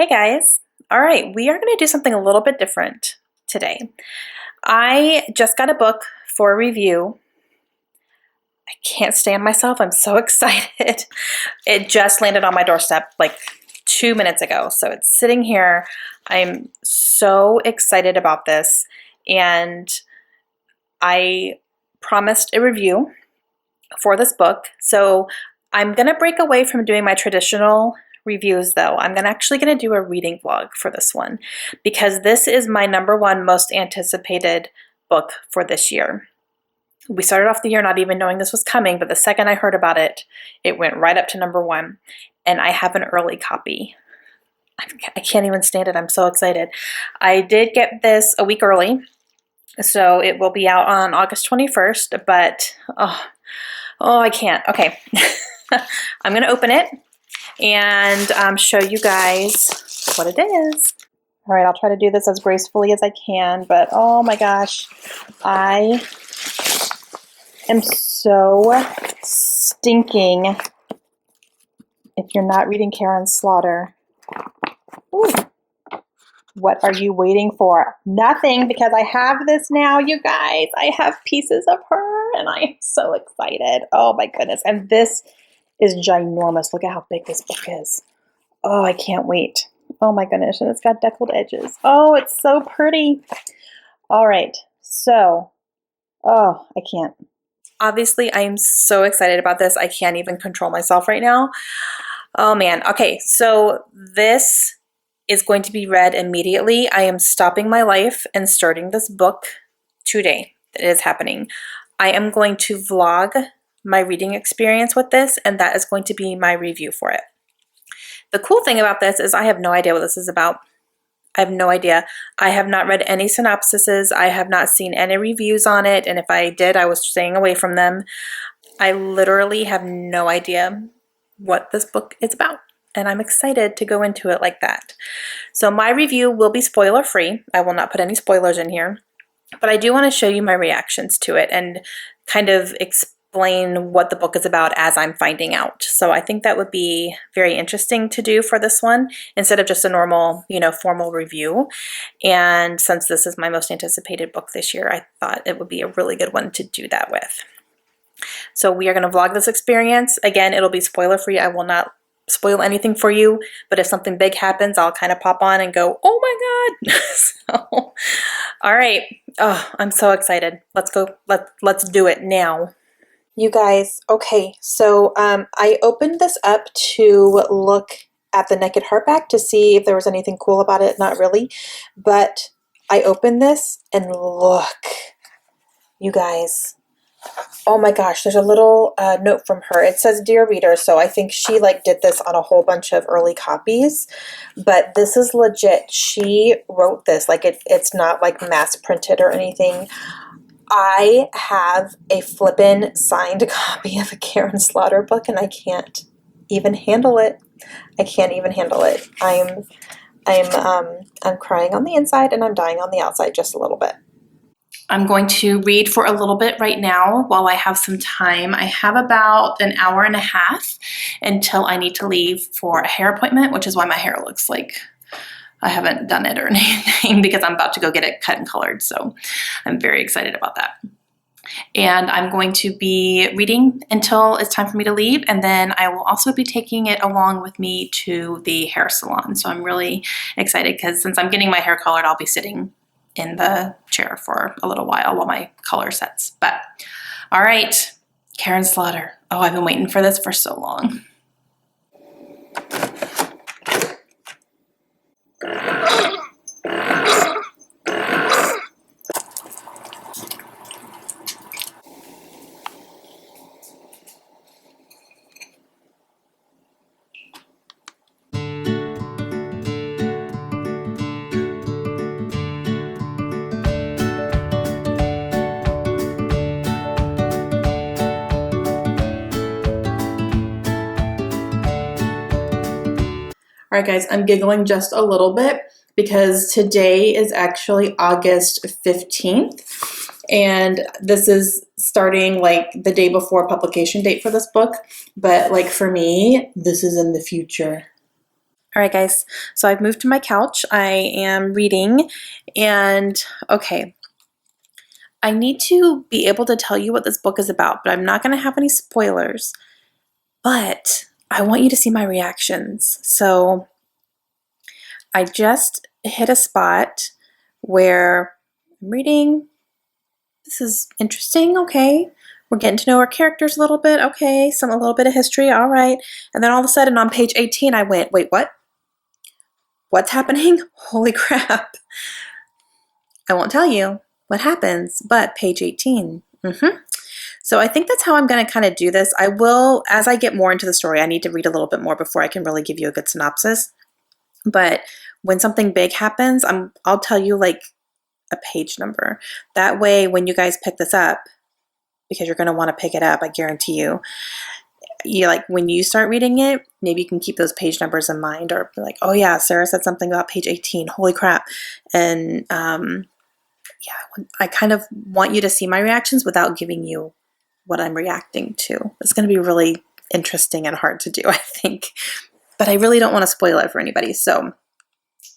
Hey guys. All right, we are going to do something a little bit different today. I just got a book for review. I can't stand myself. I'm so excited. It just landed on my doorstep like 2 minutes ago. So it's sitting here. I'm so excited about this. And I promised a review for this book. So I'm going to break away from doing my traditional reviews though. I'm actually going to do a reading vlog for this one because this is my #1 most anticipated book for this year. We started off the year not even knowing this was coming, but the second I heard about it, it went right up to #1, and I have an early copy. I can't even stand it. I'm so excited. I did get this a week early, so it will be out on August 21st, but oh, I can't. Okay. I'm going to open it and show you guys what it is. All right, I'll try to do this as gracefully as I can, but oh my gosh, I am so stinking if you're not reading Karin Slaughter. Ooh. What are you waiting for? Nothing, because I have this now, you guys. I have pieces of her, and I am so excited. Oh my goodness, and this is ginormous. Look at how big this book is. Oh, I can't wait. Oh my goodness, and it's got deckled edges. Oh, it's so pretty. All right, so, oh, I can't. Obviously, I am so excited about this. I can't even control myself right now. Oh man, okay, so this is going to be read immediately. I am stopping my life and starting this book today. It is happening. I am going to vlog my reading experience with this, and that is going to be my review for it. The cool thing about this is I have no idea what this is about. I have no idea. I have not read any synopsises. I have not seen any reviews on it, and if I did, I was staying away from them. I literally have no idea what this book is about, and I'm excited to go into it like that. So my review will be spoiler free. I will not put any spoilers in here, but I do want to show you my reactions to it and kind of explain what the book is about as I'm finding out. So I think that would be very interesting to do for this one instead of just a normal, formal review. And since this is my most anticipated book this year, I thought it would be a really good one to do that with. So we are going to vlog this experience. Again, it'll be spoiler free. I will not spoil anything for you, but if something big happens, I'll kind of pop on and go, oh my God. So, all right. Oh, I'm so excited. Let's go. Let's do it now. You guys, okay, so I opened this up to look at the naked hardback to see if there was anything cool about it. Not really, but I opened this and look, you guys. Oh my gosh, there's a little note from her. It says, "Dear reader," so I think she did this on a whole bunch of early copies, but this is legit. She wrote this, it's not mass printed or anything. I have a flippin' signed copy of a Karin Slaughter book, and I can't even handle it. I can't even handle it. I'm crying on the inside and I'm dying on the outside just a little bit. I'm going to read for a little bit right now while I have some time. I have about an hour and a half until I need to leave for a hair appointment, which is why my hair looks like I haven't done it or anything because I'm about to go get it cut and colored. So I'm very excited about that. And I'm going to be reading until it's time for me to leave. And then I will also be taking it along with me to the hair salon. So I'm really excited because since I'm getting my hair colored, I'll be sitting in the chair for a little while my color sets. But all right, Karin Slaughter. Oh, I've been waiting for this for so long. All right, guys, I'm giggling just a little bit because today is actually August 15th, and this is starting the day before publication date for this book, but for me, this is in the future. All right, guys, so I've moved to my couch. I am reading, and okay, I need to be able to tell you what this book is about, but I'm not going to have any spoilers. But I want you to see my reactions. So I just hit a spot where I'm reading. This is interesting. Okay. We're getting to know our characters a little bit. Okay. A little bit of history. All right. And then all of a sudden on page 18, I went, wait, what? What's happening? Holy crap. I won't tell you what happens, but page 18. So I think that's how I'm going to kind of do this. I will, as I get more into the story, I need to read a little bit more before I can really give you a good synopsis. But when something big happens, I'll tell you like a page number. That way, when you guys pick this up, because you're going to want to pick it up, I guarantee you, like when you start reading it, maybe you can keep those page numbers in mind, or be like, oh yeah, Sarah said something about page 18. Holy crap. And yeah, I kind of want you to see my reactions without giving you what I'm reacting to. It's going to be really interesting and hard to do, I think. But I really don't want to spoil it for anybody. So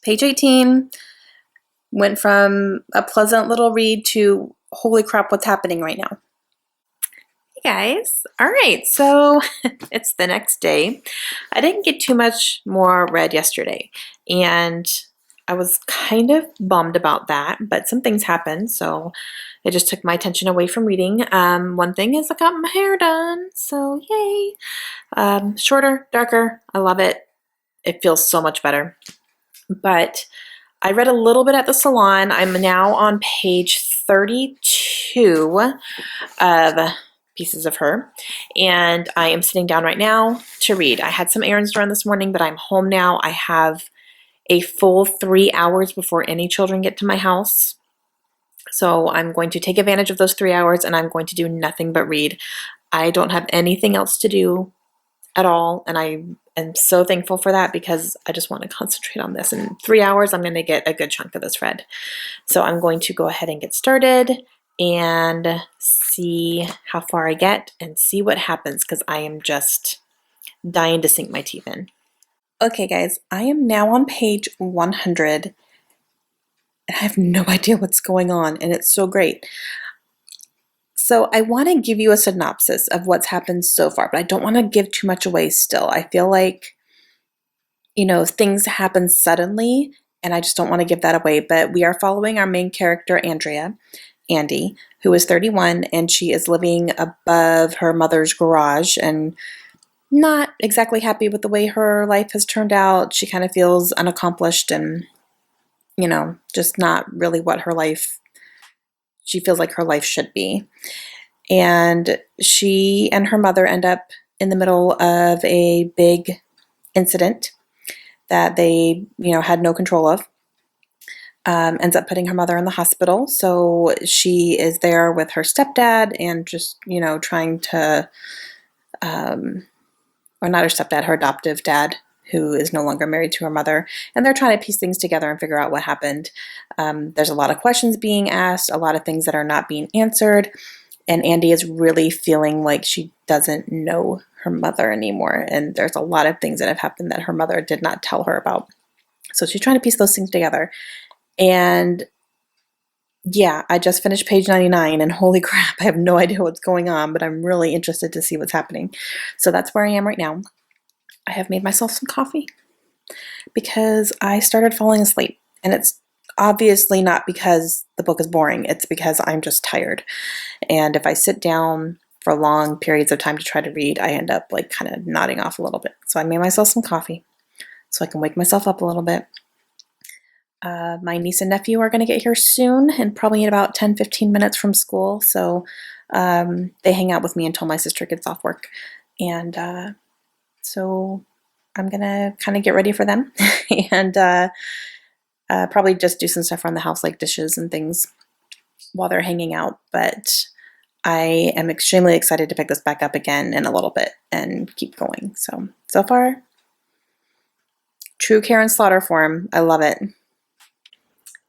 page 18 went from a pleasant little read to holy crap, what's happening right now? Hey guys. All right, so it's the next day. I didn't get too much more read yesterday, and I was kind of bummed about that, but some things happened, so it just took my attention away from reading. One thing is I got my hair done, so yay. Shorter, darker, I love it. It feels so much better. But I read a little bit at the salon. I'm now on page 32 of Pieces of Her, and I am sitting down right now to read. I had some errands to run this morning, but I'm home now. I have a full 3 hours before any children get to my house. So I'm going to take advantage of those 3 hours, and I'm going to do nothing but read. I don't have anything else to do at all, and I am so thankful for that because I just want to concentrate on this. In 3 hours, I'm going to get a good chunk of this read. So I'm going to go ahead and get started and see how far I get and see what happens, because I am just dying to sink my teeth in. Okay guys, I am now on page 100 and I have no idea what's going on, and it's so great. So I want to give you a synopsis of what's happened so far, but I don't want to give too much away still. I feel like, things happen suddenly and I just don't want to give that away, but we are following our main character, Andy, who is 31, and she is living above her mother's garage and not exactly happy with the way her life has turned out. She kind of feels unaccomplished and, just not really what she feels like her life should be. And she and her mother end up in the middle of a big incident that they, had no control of. Ends up putting her mother in the hospital. So she is there with her stepdad and just, trying to, or not her stepdad, her adoptive dad, who is no longer married to her mother. And they're trying to piece things together and figure out what happened. There's a lot of questions being asked, a lot of things that are not being answered. And Andy is really feeling like she doesn't know her mother anymore. And there's a lot of things that have happened that her mother did not tell her about. So she's trying to piece those things together. And yeah, I just finished page 99 and holy crap, I have no idea what's going on, but I'm really interested to see what's happening. So that's where I am right now. I have made myself some coffee because I started falling asleep, and it's obviously not because the book is boring. It's because I'm just tired. And if I sit down for long periods of time to try to read, I end up like kind of nodding off a little bit. So I made myself some coffee so I can wake myself up a little bit. My niece and nephew are going to get here soon, and probably in about 10-15 minutes from school. So they hang out with me until my sister gets off work. And so I'm going to kind of get ready for them and probably just do some stuff around the house, like dishes and things, while they're hanging out. But I am extremely excited to pick this back up again in a little bit and keep going. So far, true Karin Slaughter form. I love it.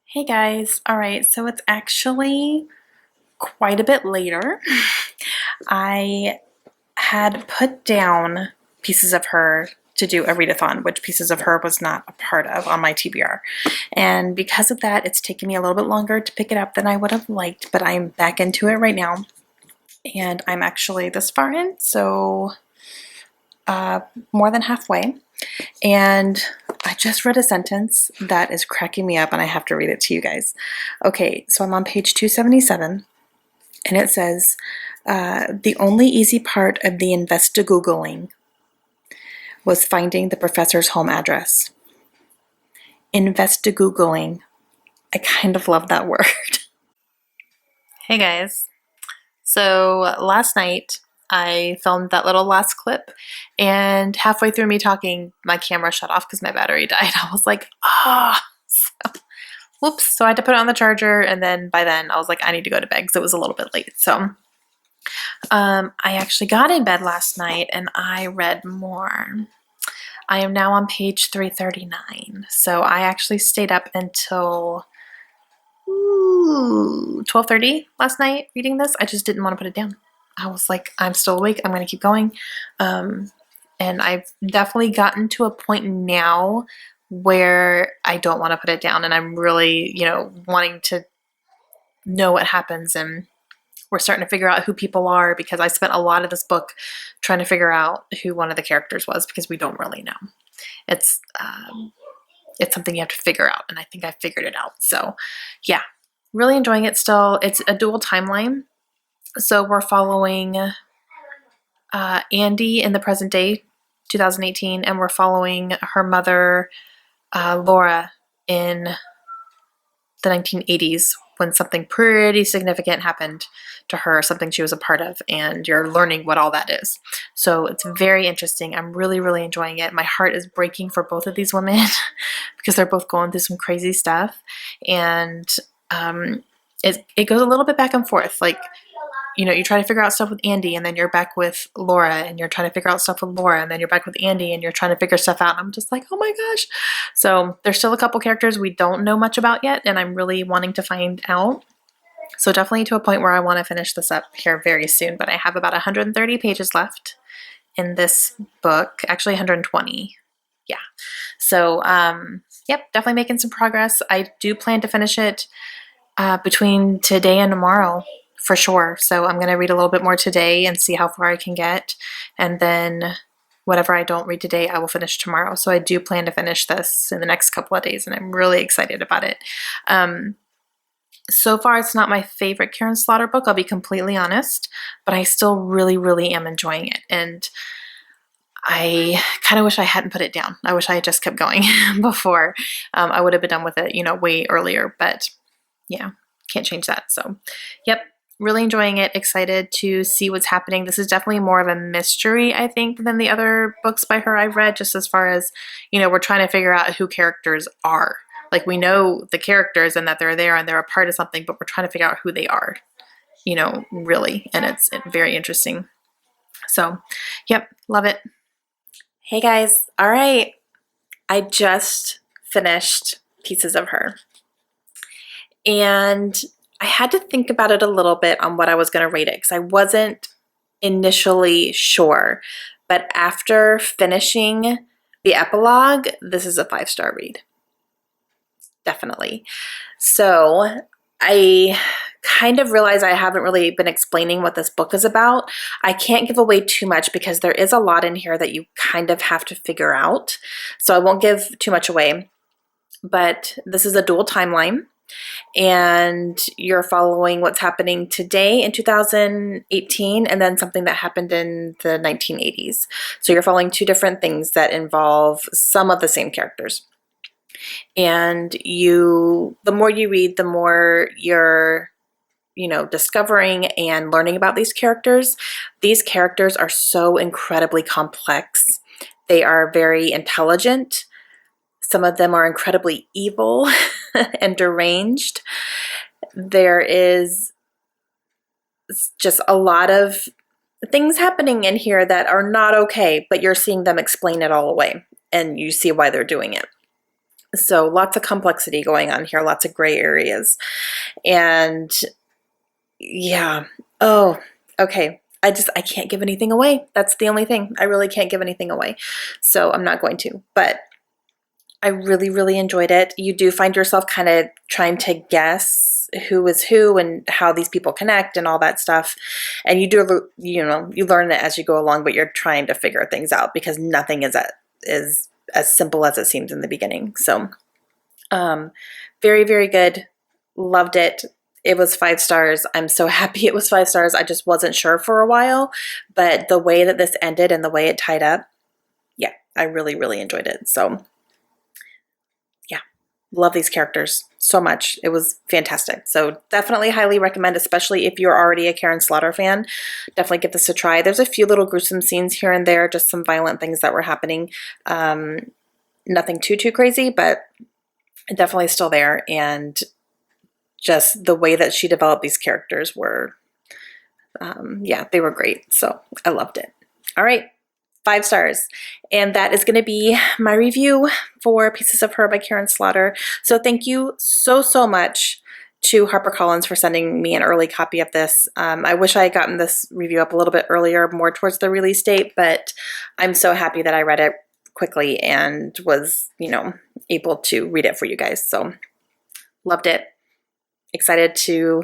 Hey guys, all right, so it's actually quite a bit later. I had put down Pieces of Her to do a readathon, which Pieces of Her was not a part of on my TBR. And because of that, it's taken me a little bit longer to pick it up than I would have liked, but I'm back into it right now. And I'm actually this far in, so more than halfway. And I just read a sentence that is cracking me up, and I have to read it to you guys. Okay, so I'm on page 277, and it says, the only easy part of the investigoogling was finding the professor's home address. Investigoogling. I kind of love that word. Hey guys. So last night I filmed that little last clip, and halfway through me talking, my camera shut off because my battery died. I was like, whoops. So I had to put it on the charger, and then by then I was like, I need to go to bed because it was a little bit late. So I actually got in bed last night and I read more. I am now on page 339. So I actually stayed up until 12:30 last night reading this. I just didn't want to put it down. I was like, I'm still awake. I'm going to keep going. And I've definitely gotten to a point now where I don't want to put it down, and I'm really, wanting to know what happens, and we're starting to figure out who people are, because I spent a lot of this book trying to figure out who one of the characters was, because we don't really know. It's something you have to figure out, and I think I figured it out. So yeah, really enjoying it still. It's a dual timeline. So we're following Andy in the present day, 2018, and we're following her mother, Laura, in the 1980s, when something pretty significant happened to her, something she was a part of, and you're learning what all that is. So it's very interesting. I'm really, really enjoying it. My heart is breaking for both of these women because they're both going through some crazy stuff, and it goes a little bit back and forth. Like, you try to figure out stuff with Andy, and then you're back with Laura, and you're trying to figure out stuff with Laura, and then you're back with Andy, and you're trying to figure stuff out. And I'm just like, oh my gosh. So there's still a couple characters we don't know much about yet, and I'm really wanting to find out. So definitely to a point where I want to finish this up here very soon, but I have about 130 pages left in this book, actually 120. Yeah. So, yep, definitely making some progress. I do plan to finish it between today and tomorrow, for sure. So I'm going to read a little bit more today and see how far I can get. And then whatever I don't read today, I will finish tomorrow. So I do plan to finish this in the next couple of days, and I'm really excited about it. So far, it's not my favorite Karin Slaughter book, I'll be completely honest, but I still really, really am enjoying it. And I kind of wish I hadn't put it down. I wish I had just kept going before. I would have been done with it, way earlier, but yeah, can't change that. So, yep. Really enjoying it, excited to see what's happening. This is definitely more of a mystery, I think, than the other books by her I've read, just as far as, we're trying to figure out who characters are. Like, we know the characters and that they're there and they're a part of something, but we're trying to figure out who they are, really. And it's very interesting. So, yep, love it. Hey guys, all right. I just finished Pieces of Her. And I had to think about it a little bit on what I was going to rate it, because I wasn't initially sure. But after finishing the epilogue, this is a 5-star read. Definitely. So I kind of realize I haven't really been explaining what this book is about. I can't give away too much because there is a lot in here that you kind of have to figure out. So I won't give too much away. But this is a dual timeline, and you're following what's happening today in 2018 and then something that happened in the 1980s. So you're following two different things that involve some of the same characters. And the more you read, the more you're discovering and learning about these characters. These characters are so incredibly complex. They are very intelligent. Some of them are incredibly evil and deranged. There is just a lot of things happening in here that are not okay, but you're seeing them explain it all away, and you see why they're doing it. So lots of complexity going on here, lots of gray areas. And yeah, oh, okay. I can't give anything away. That's the only thing. I really can't give anything away. So I'm not going to, but I really, really enjoyed it. You do find yourself kind of trying to guess who is who and how these people connect and all that stuff. And you do, you learn it as you go along, but you're trying to figure things out because nothing is as simple as it seems in the beginning. So, very, very good. Loved it. It was 5 stars. I'm so happy it was 5 stars. I just wasn't sure for a while, but the way that this ended and the way it tied up, yeah, I really, really enjoyed it. So yeah, love these characters so much. It was fantastic. So definitely highly recommend, especially if you're already a Karin Slaughter fan. Definitely give this a try. There's a few little gruesome scenes here and there, just some violent things that were happening. Nothing too crazy, but definitely still there. And just the way that she developed these characters were, yeah, they were great. So I loved it. All right, 5 stars. And that is going to be my review for Pieces of Her by Karin Slaughter. So thank you so much to HarperCollins for sending me an early copy of this. I wish I had gotten this review up a little bit earlier, more towards the release date, but I'm so happy that I read it quickly and was, able to read it for you guys. So loved it. Excited to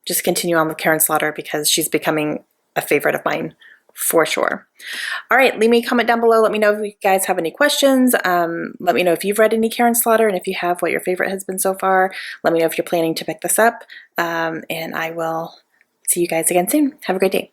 just continue on with Karin Slaughter because she's becoming a favorite of mine for sure. All right, leave me a comment down below. Let me know if you guys have any questions. Let me know if you've read any Karin Slaughter, and if you have, what your favorite has been so far. Let me know if you're planning to pick this up, and I will see you guys again soon. Have a great day.